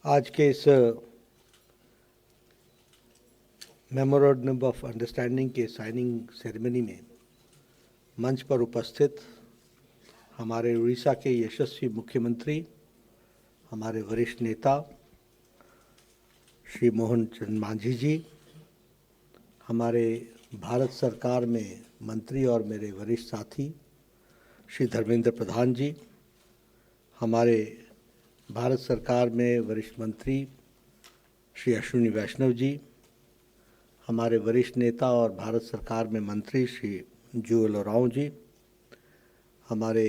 आज के इस मेमोरेंडम ऑफ अंडरस्टैंडिंग के साइनिंग सेरेमनी में मंच पर उपस्थित हमारे उड़ीसा के यशस्वी मुख्यमंत्री, हमारे वरिष्ठ नेता श्री मोहन चरण मांझी जी, हमारे भारत सरकार में मंत्री और मेरे वरिष्ठ साथी श्री धर्मेंद्र प्रधान जी, हमारे भारत सरकार में वरिष्ठ मंत्री श्री अश्विनी वैष्णव जी, हमारे वरिष्ठ नेता और भारत सरकार में मंत्री श्री जुएल ओरांव जी, हमारे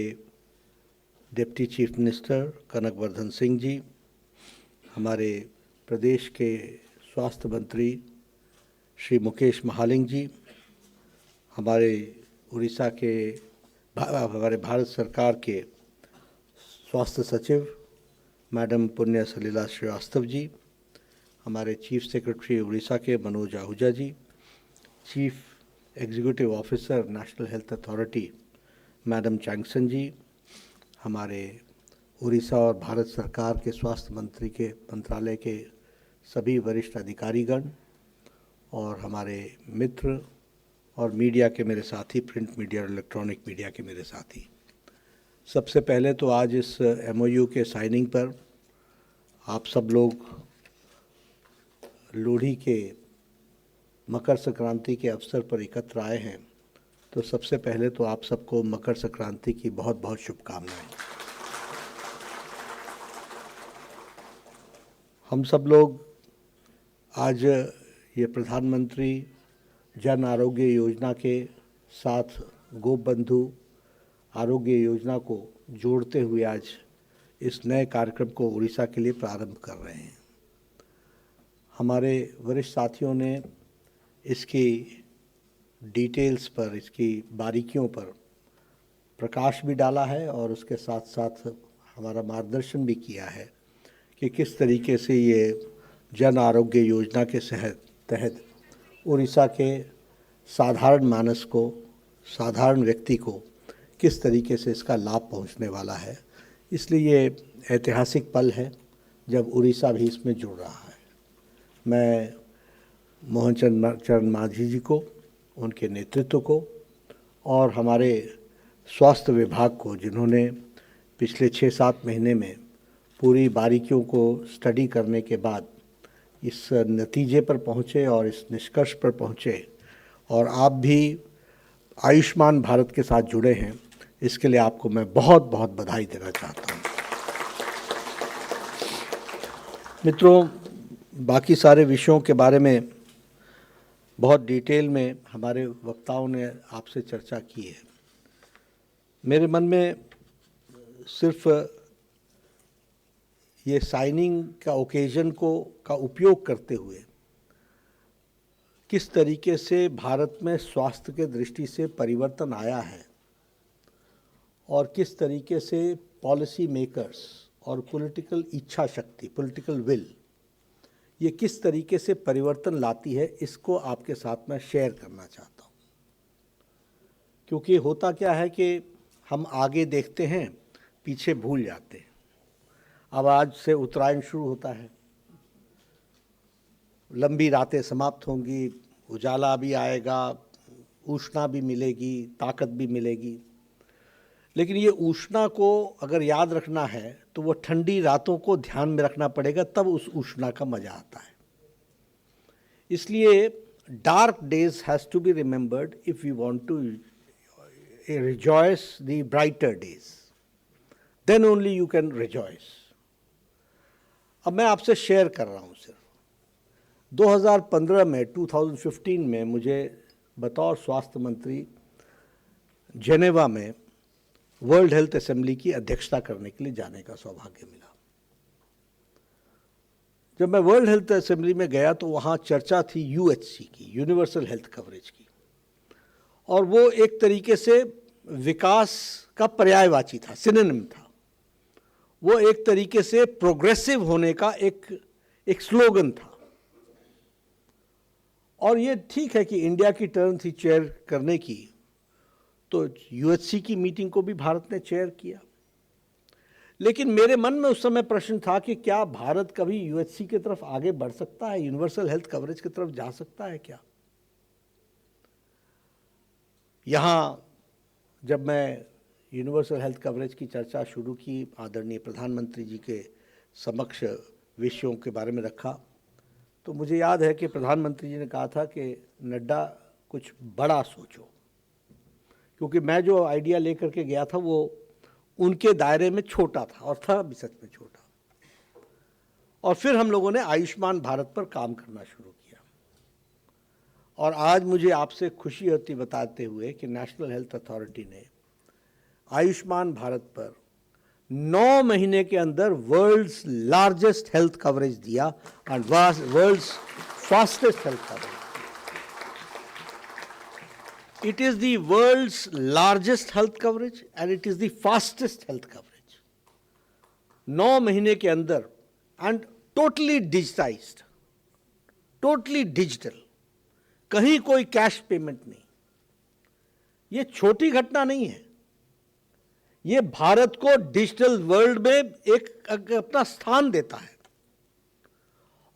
deputy chief minister कनकवर्धन Singh ji, हमारे प्रदेश के स्वास्थ्य मंत्री श्री मुकेश महालिंग जी, हमारे उड़ीसा के हमारे भारत सरकार के स्वास्थ्य सचिव मैडम पुण्य सलीला श्रीवास्तव जी, हमारे चीफ सेक्रेटरी उड़ीसा के Manoj Ahuja ji, chief executive officer national health authority madam Changsan ji, हमारे उड़ीसा और भारत सरकार के स्वास्थ्य मंत्री के मंत्रालय के सभी वरिष्ठ अधिकारीगण और हमारे मित्र और मीडिया के मेरे साथी, प्रिंट मीडिया और इलेक्ट्रॉनिक मीडिया के मेरे साथी, सबसे पहले तो आज इस MOU के साइनिंग पर आप सब लोग लोहड़ी के मकर संक्रांति के अवसर पर एकत्र आए हैं, तो सबसे पहले तो आप सबको मकर संक्रांति की बहुत बहुत शुभकामनाएं। हम सब लोग आज ये प्रधानमंत्री जन आरोग्य योजना के साथ गोबंधु आरोग्य योजना को जोड़ते हुए आज इस नए कार्यक्रम को उड़ीसा के लिए प्रारंभ कर रहे हैं। हमारे वरिष्ठ साथियों ने इसकी डिटेल्स पर, इसकी बारीकियों पर प्रकाश भी डाला है और उसके साथ साथ हमारा मार्गदर्शन भी किया है कि किस तरीके से ये जन आरोग्य योजना के तहत उड़ीसा के साधारण मानस को, साधारण व्यक्ति को किस तरीके से इसका लाभ पहुंचने वाला है। इसलिए ये ऐतिहासिक पल है जब उड़ीसा भी इसमें जुड़ रहा है। मैं मोहन चरण मांझी जी को, उनके नेतृत्व को और हमारे स्वास्थ्य विभाग को, जिन्होंने पिछले 6-7 महीने में पूरी बारीकियों को स्टडी करने के बाद इस नतीजे पर पहुँचे और इस निष्कर्ष पर पहुँचे, और आप भी आयुष्मान भारत के साथ जुड़े हैं, इसके लिए आपको मैं बहुत बहुत बधाई देना चाहता हूँ। मित्रों, बाकी सारे विषयों के बारे में बहुत डिटेल में हमारे वक्ताओं ने आपसे चर्चा की है। मेरे मन में सिर्फ ये साइनिंग का ओकेजन का उपयोग करते हुए किस तरीके से भारत में स्वास्थ्य के दृष्टि से परिवर्तन आया है और किस तरीके से पॉलिसी मेकर्स और पॉलिटिकल इच्छा शक्ति, पॉलिटिकल विल, ये किस तरीके से परिवर्तन लाती है, इसको आपके साथ मैं शेयर करना चाहता हूँ। क्योंकि होता क्या है कि हम आगे देखते हैं, पीछे भूल जाते हैं। अब आज से उत्तरायण शुरू होता है, लंबी रातें समाप्त होंगी, उजाला भी आएगा, उष्णा भी मिलेगी, ताकत भी मिलेगी। लेकिन ये उष्णा को अगर याद रखना है तो वो ठंडी रातों को ध्यान में रखना पड़ेगा, तब उस उष्णा का मजा आता है। इसलिए dark days has to be remembered if we want to rejoice the brighter days, then only you can rejoice. अब मैं आपसे शेयर कर रहा हूँ सिर्फ 2015 में मुझे बतौर स्वास्थ्य मंत्री जेनेवा में वर्ल्ड हेल्थ असेंबली की अध्यक्षता करने के लिए जाने का सौभाग्य मिला। जब मैं वर्ल्ड हेल्थ असेंबली में गया तो वहाँ चर्चा थी UHC की, यूनिवर्सल हेल्थ कवरेज की, और वो एक तरीके से विकास का पर्यायवाची था, सिनोनिम था। वो एक तरीके से प्रोग्रेसिव होने का एक स्लोगन था। और ये ठीक है कि इंडिया की टर्न थी चेयर करने की, तो UHC की मीटिंग को भी भारत ने चेयर किया। लेकिन मेरे मन में उस समय प्रश्न था कि क्या भारत कभी यूएचसी की तरफ आगे बढ़ सकता है, यूनिवर्सल हेल्थ कवरेज की तरफ जा सकता है क्या? यहाँ जब मैं यूनिवर्सल हेल्थ कवरेज की चर्चा शुरू की, आदरणीय प्रधानमंत्री जी के समक्ष विषयों के बारे में रखा, तो मुझे याद है कि प्रधानमंत्री जी ने कहा था कि नड्डा कुछ बड़ा सोचो, क्योंकि मैं जो आइडिया लेकर के गया था वो उनके दायरे में छोटा था और था भी सच में छोटा। और फिर हम लोगों ने आयुष्मान भारत पर काम करना शुरू किया, और आज मुझे आपसे खुशी होती बताते हुए कि नेशनल हेल्थ अथॉरिटी ने आयुष्मान भारत पर 9 महीने के अंदर वर्ल्ड्स लार्जेस्ट हेल्थ कवरेज दिया और world's fastest health coverage. It is the world's largest health coverage and it is the fastest health coverage. 9 महीने के अंदर and totally digitized, totally digital, कहीं कोई कैश पेमेंट नहीं। ये छोटी घटना नहीं है, ये भारत को डिजिटल वर्ल्ड में एक अपना स्थान देता है।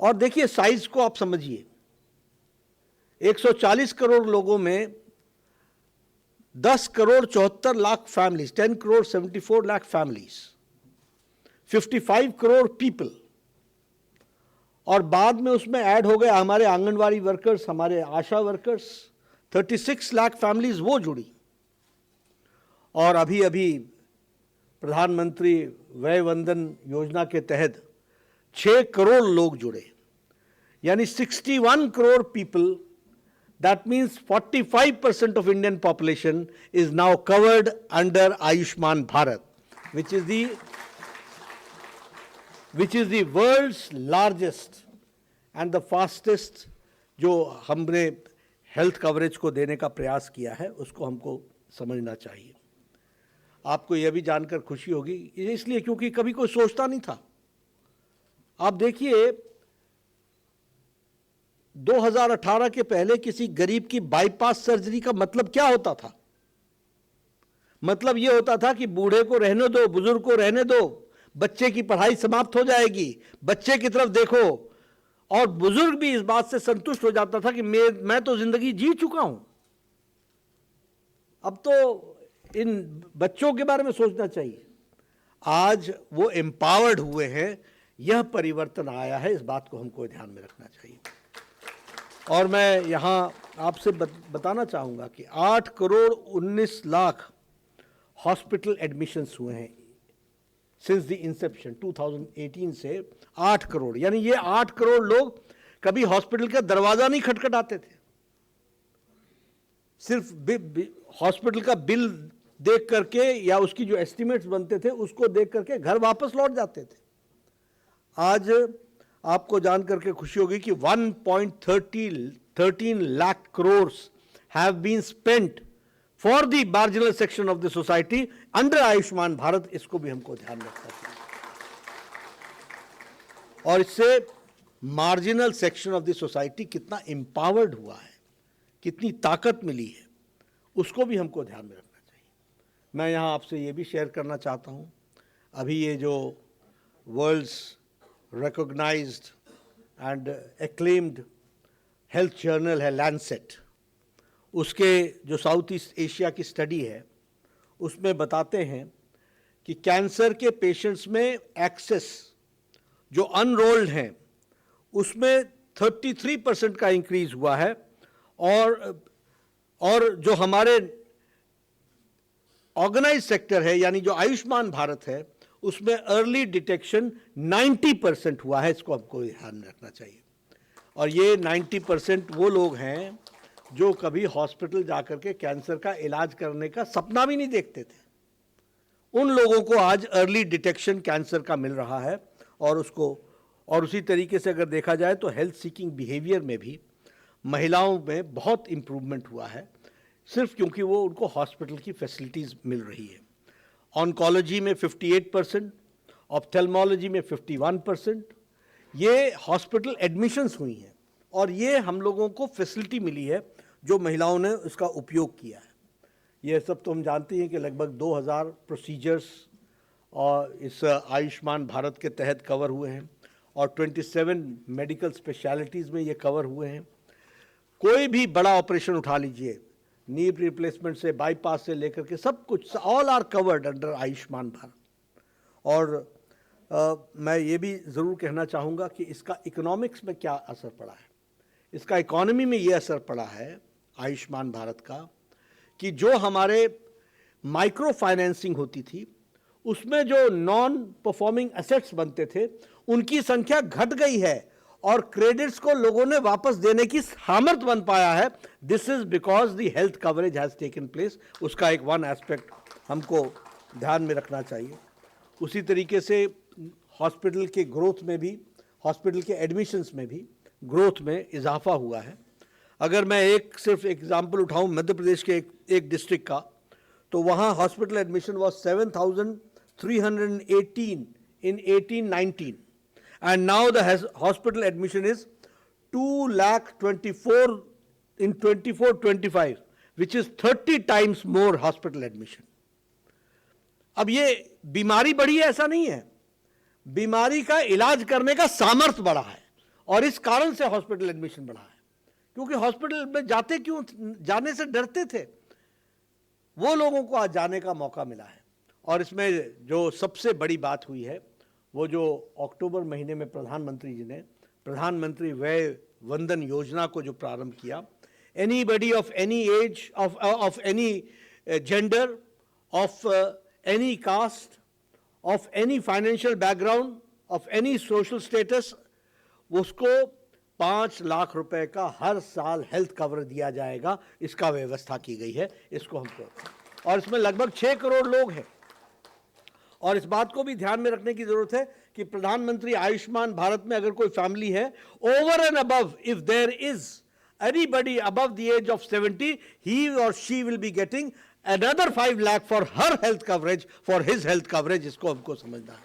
और देखिए साइज को आप समझिए, 140 करोड़ लोगों में 10 crore 74 lakh families, 10 crore 74 lakh families, 55 crore people, और बाद में उसमें ऐड हो गए हमारे आंगनवाड़ी वर्कर्स, हमारे आशा वर्कर्स, 36 लाख फैमिलीज वो जुड़ी। और अभी अभी प्रधानमंत्री वय वंदन योजना के तहत 6 करोड़ लोग जुड़े, यानी 61 crore people. That means 45% of Indian population is now covered under Ayushman Bharat, which is the world's largest and the fastest जो हमने हेल्थ कवरेज को देने का प्रयास किया है, उसको हमको समझना चाहिए। आपको यह भी जानकर खुशी होगी, इसलिए क्योंकि कभी कोई सोचता नहीं था। आप देखिए 2018 के पहले किसी गरीब की बाईपास सर्जरी का मतलब क्या होता था? मतलब यह होता था कि बूढ़े को रहने दो, बुजुर्ग को रहने दो, बच्चे की पढ़ाई समाप्त हो जाएगी, बच्चे की तरफ देखो। और बुजुर्ग भी इस बात से संतुष्ट हो जाता था कि मैं तो जिंदगी जी चुका हूं, अब तो इन बच्चों के बारे में सोचना चाहिए। आज वो एम्पावर्ड हुए हैं, यह परिवर्तन आया है, इस बात को हमको ध्यान में रखना चाहिए। और मैं यहाँ आपसे बताना चाहूँगा कि 8 करोड़ 19 लाख हॉस्पिटल एडमिशन्स हुए हैं सिंस द इंसेप्शन 2018 से 8 करोड़, यानी ये 8 करोड़ लोग कभी हॉस्पिटल का दरवाज़ा नहीं खटखटाते थे, सिर्फ हॉस्पिटल का बिल देख करके या उसकी जो एस्टिमेट्स बनते थे उसको देख करके घर वापस लौट जाते थे। आज आपको जान करके खुशी होगी कि 1.13 lakh crore have been spent for the marginal section of the society under Ayushman Bharat. इसको भी हमको ध्यान रखना चाहिए, और इससे marginal section of the society कितना एम्पावर्ड हुआ है, कितनी ताकत मिली है, उसको भी हमको ध्यान में रखना चाहिए। मैं यहाँ आपसे ये भी शेयर करना चाहता हूँ, अभी ये जो world's recognized and acclaimed health journal है लैंसेट, उसके जो साउथ ईस्ट एशिया की स्टडी है उसमें बताते हैं कि कैंसर के पेशेंट्स में एक्सेस जो अनरोल्ड हैं उसमें 33% का इंक्रीज हुआ है, और जो हमारे ऑर्गेनाइज सेक्टर है यानी जो आयुष्मान भारत है उसमें अर्ली डिटेक्शन 90% हुआ है। इसको हमको ध्यान रखना चाहिए। और ये 90% वो लोग हैं जो कभी हॉस्पिटल जाकर के कैंसर का इलाज करने का सपना भी नहीं देखते थे, उन लोगों को आज अर्ली डिटेक्शन कैंसर का मिल रहा है। और उसी तरीके से अगर देखा जाए तो हेल्थ सीकिंग बिहेवियर में भी महिलाओं में बहुत इम्प्रूवमेंट हुआ है, सिर्फ क्योंकि वो उनको हॉस्पिटल की फैसिलिटीज़ मिल रही है। ऑन्कोलॉजी में 58%, ऑप्थेल्मोलॉजी में 51%, ये हॉस्पिटल एडमिशन्स हुई हैं, और ये हम लोगों को फैसिलिटी मिली है जो महिलाओं ने उसका उपयोग किया है। ये सब तो हम जानते हैं कि लगभग 2000 प्रोसीजर्स और इस आयुष्मान भारत के तहत कवर हुए हैं और 27 मेडिकल स्पेशलिटीज़ में ये कवर हुए हैं। कोई भी बड़ा ऑपरेशन उठा लीजिए, नी रिप्लेसमेंट से बाईपास से लेकर के सब कुछ, all are covered under Ayushman Bharat. और मैं ये भी ज़रूर कहना चाहूँगा कि इसका इकोनॉमिक्स में क्या असर पड़ा है। इसका इकोनॉमी में ये असर पड़ा है आयुष्मान भारत का कि जो हमारे माइक्रो फाइनेंसिंग होती थी उसमें जो नॉन परफॉर्मिंग एसेट्स बनते थे उनकी संख्या घट गई है और क्रेडिट्स को लोगों ने वापस देने की सामर्थ्य बन पाया है। This is because the health coverage has taken place. उसका एक वन एस्पेक्ट हमको ध्यान में रखना चाहिए। उसी तरीके से हॉस्पिटल के ग्रोथ में भी, हॉस्पिटल के एडमिशन्स में भी ग्रोथ में इजाफा हुआ है। अगर मैं एक सिर्फ एग्जाम्पल उठाऊं मध्य प्रदेश के एक डिस्ट्रिक्ट का, तो वहाँ hospital admission was 7,318 in 1819 and now the hospital admission is 2,24,000 in 24-25 which is 30 times more hospital admission। अब ये बीमारी बढ़ी है ऐसा नहीं है, बीमारी का इलाज करने का सामर्थ्य बढ़ा है और इस कारण से हॉस्पिटल एडमिशन बढ़ा है। क्योंकि हॉस्पिटल में जाने से डरते थे, वो लोगों को आज जाने का मौका मिला है। और इसमें जो सबसे बड़ी बात हुई है वो जो अक्टूबर महीने में प्रधानमंत्री जी ने प्रधानमंत्री व्यय वंदन योजना को जो प्रारंभ किया, anybody of any as, of any gender, of any caste, of any financial background, of any social status, उसको 5 लाख रुपए का हर साल हेल्थ कवर दिया जाएगा। इसका व्यवस्था की गई है, इसको हमको, और इसमें लगभग 6 करोड़ लोग हैं। और इस बात को भी ध्यान में रखने की जरूरत है कि प्रधानमंत्री आयुष्मान भारत में अगर कोई फैमिली है, over and above, if there is anybody above the age of 70, he और she will be getting another 5 lakh for her health coverage, for his health coverage। इसको हमको समझना है।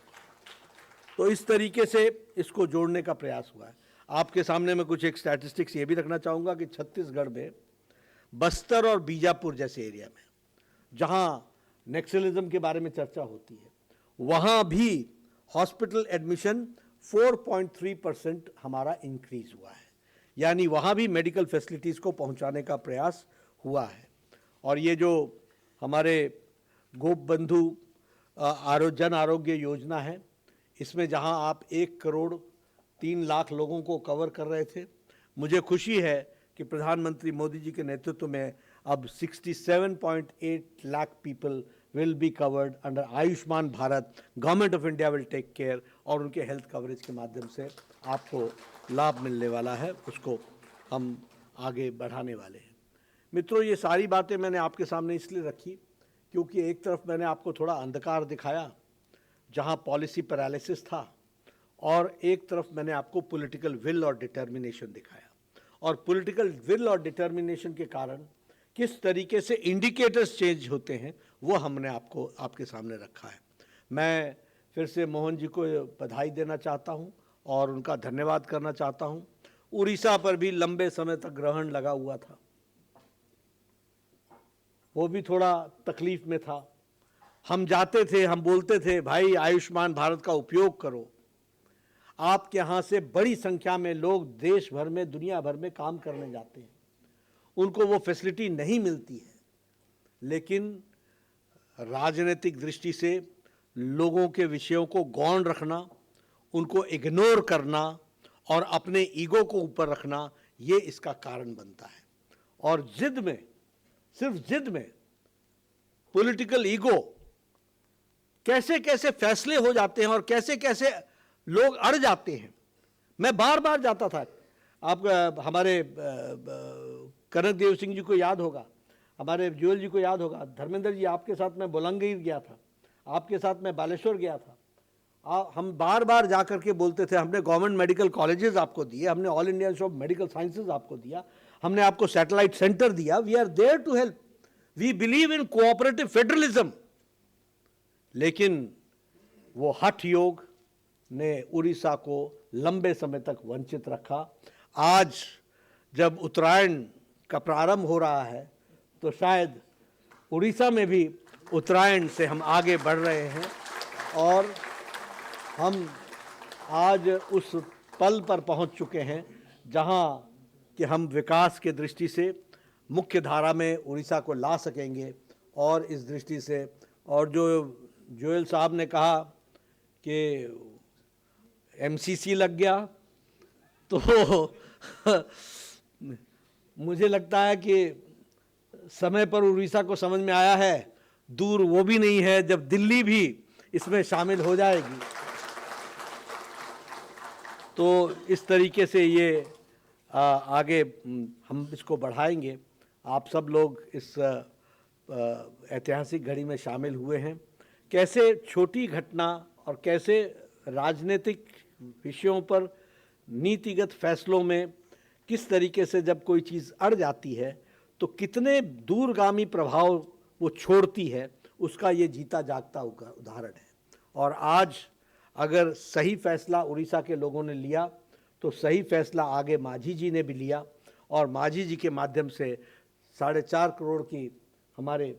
तो इस तरीके से इसको जोड़ने का प्रयास हुआ है। आपके सामने मैं कुछ एक स्टैटिस्टिक्स ये भी रखना चाहूँगा कि छत्तीसगढ़ में बस्तर और बीजापुर जैसे एरिया में जहाँ नेक्सलिज्म के बारे में चर्चा होती है, वहाँ भी हॉस्पिटल एडमिशन 4.3% हमारा इंक्रीज हुआ है। यानी वहाँ भी मेडिकल फैसिलिटीज़ को पहुँचाने का प्रयास हुआ है। और ये जो हमारे गोप बंधु जन आरोग्य योजना है, इसमें जहां आप 1,03,00,000 लोगों को कवर कर रहे थे, मुझे खुशी है कि प्रधानमंत्री मोदी जी के नेतृत्व में अब 67.8 lakh people will be covered under Ayushman Bharat. Government of India will take care और उनके हेल्थ कवरेज के माध्यम से आपको लाभ मिलने वाला है, उसको हम आगे बढ़ाने वाले हैं। मित्रों, ये सारी बातें मैंने आपके सामने इसलिए रखी क्योंकि एक तरफ मैंने आपको थोड़ा अंधकार दिखाया जहां पॉलिसी पैरालिसिस था, और एक तरफ मैंने आपको पॉलिटिकल विल और डिटर्मिनेशन दिखाया। और पॉलिटिकल विल और डिटर्मिनेशन के कारण किस तरीके से इंडिकेटर्स चेंज होते हैं वो हमने आपको आपके सामने रखा है। मैं फिर से मोहन जी को बधाई देना चाहता हूँ और उनका धन्यवाद करना चाहता हूँ। उड़ीसा पर भी लंबे समय तक ग्रहण लगा हुआ था, वो भी थोड़ा तकलीफ में था। हम जाते थे, हम बोलते थे भाई आयुष्मान भारत का उपयोग करो। आपके यहाँ से बड़ी संख्या में लोग देश भर में, दुनिया भर में काम करने जाते हैं, उनको वो फैसिलिटी नहीं मिलती है। लेकिन राजनीतिक दृष्टि से लोगों के विषयों को गौण रखना, उनको इग्नोर करना और अपने ईगो को ऊपर रखना, ये इसका कारण बनता है। और जिद में, सिर्फ जिद में पॉलिटिकल ईगो कैसे कैसे फैसले हो जाते हैं और कैसे कैसे लोग अड़ जाते हैं। मैं बार बार जाता था, आप हमारे कनक देव सिंह जी को याद होगा, हमारे ज्वेल जी को याद होगा, धर्मेंद्र जी आपके साथ मैं बुलंदशहर गया था, आपके साथ मैं बालेश्वर गया था। हम बार बार जा कर के बोलते थे हमने गवर्नमेंट मेडिकल कॉलेजेस आपको दिए, हमने All India Institute of Medical Sciences आपको दिया, हमने आपको सैटेलाइट सेंटर दिया, we are there to help, we believe in cooperative federalism. लेकिन वो हठ योग ने उड़ीसा को लंबे समय तक वंचित रखा। आज जब उत्तरायण का प्रारंभ हो रहा है तो शायद उड़ीसा में भी उत्तरायण से हम आगे बढ़ रहे हैं और हम आज उस पल पर पहुंच चुके हैं जहां कि हम विकास के दृष्टि से मुख्य धारा में उड़ीसा को ला सकेंगे। और इस दृष्टि से, और जो जोयल साहब ने कहा कि एमसीसी लग गया, तो मुझे लगता है कि समय पर उड़ीसा को समझ में आया है, दूर वो भी नहीं है जब दिल्ली भी इसमें शामिल हो जाएगी। तो इस तरीके से ये आगे हम इसको बढ़ाएंगे। आप सब लोग इस ऐतिहासिक घड़ी में शामिल हुए हैं। कैसे छोटी घटना और कैसे राजनीतिक विषयों पर नीतिगत फैसलों में किस तरीके से जब कोई चीज़ अड़ जाती है तो कितने दूरगामी प्रभाव वो छोड़ती है, उसका ये जीता जागता उदाहरण है। और आज अगर सही फैसला उड़ीसा के लोगों ने लिया तो सही फैसला आगे मांझी जी ने भी लिया, और मांझी जी के माध्यम से 4.5 करोड़ की हमारे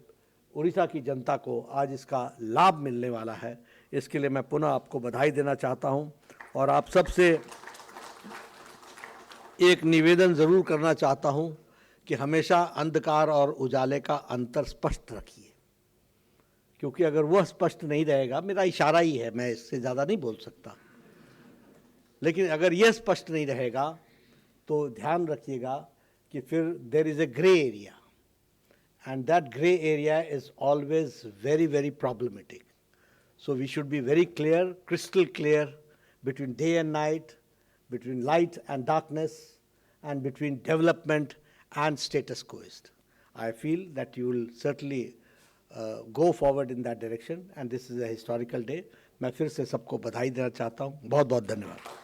उड़ीसा की जनता को आज इसका लाभ मिलने वाला है। इसके लिए मैं पुनः आपको बधाई देना चाहता हूं और आप सबसे एक निवेदन ज़रूर करना चाहता हूं कि हमेशा अंधकार और उजाले का अंतर स्पष्ट रखिए, क्योंकि अगर वह स्पष्ट नहीं रहेगा, मेरा इशारा ही है, मैं इससे ज़्यादा नहीं बोल सकता, लेकिन अगर यह स्पष्ट नहीं रहेगा तो ध्यान रखिएगा कि फिर there is a grey area, and that gray area is always very, very problematic. So we should be very clear, crystal clear, between day and night, between light and darkness, and between development and status quo. I feel that you will certainly go forward in that direction, and this is a historical day. मैं फिर से सबको बधाई देना चाहता हूँ। बहुत बहुत धन्यवाद।